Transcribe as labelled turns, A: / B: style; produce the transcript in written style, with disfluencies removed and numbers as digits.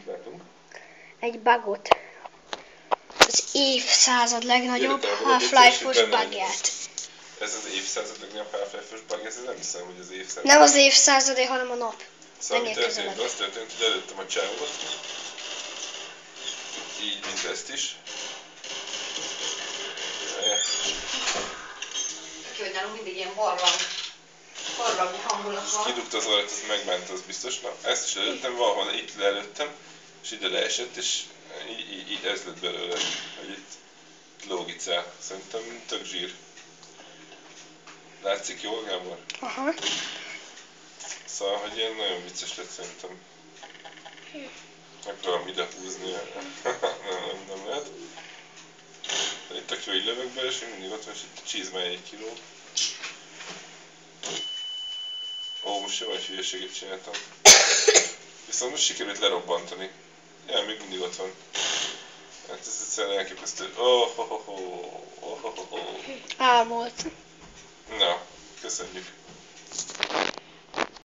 A: látunk?
B: Egy bugot. Az évszázad legnagyobb Half-Life-os bugját.
A: Ez az évszázad legnagyobb Half-Life-os bug, ez nem hiszem, hogy az évszázad.
B: Nem az évszázadé, hanem a nap.
A: Szóval mi történt? Az történt, hogy előttem a csávot. Így, mint ezt is.
C: Hogy nálunk mindig ilyen barlangi hangulat van.
A: Kidugta az orrát, ez megbánta, az biztos. Na, ezt is előttem, valahol itt leelőttem, és ide leesett, és így ez lett belőle, hogy itt lógicál. Szerintem tök zsír. Látszik jól, Gábor?
B: Aha.
A: Szóval, hogy ilyen nagyon vicces lett szerintem. Megpróbálom ide húzni, nem lehet. De itt tök jó, így lövök be, és mindig ott van, és itt a csizmája 1 kiló. Ó, most jó, hogy hülyeséget csináltam. Viszont most sikerült lerobbantani. Ja, még mindig ott van. Hát ez egyszerűen elképesztő.
B: Ámolt.
A: Na, köszönjük.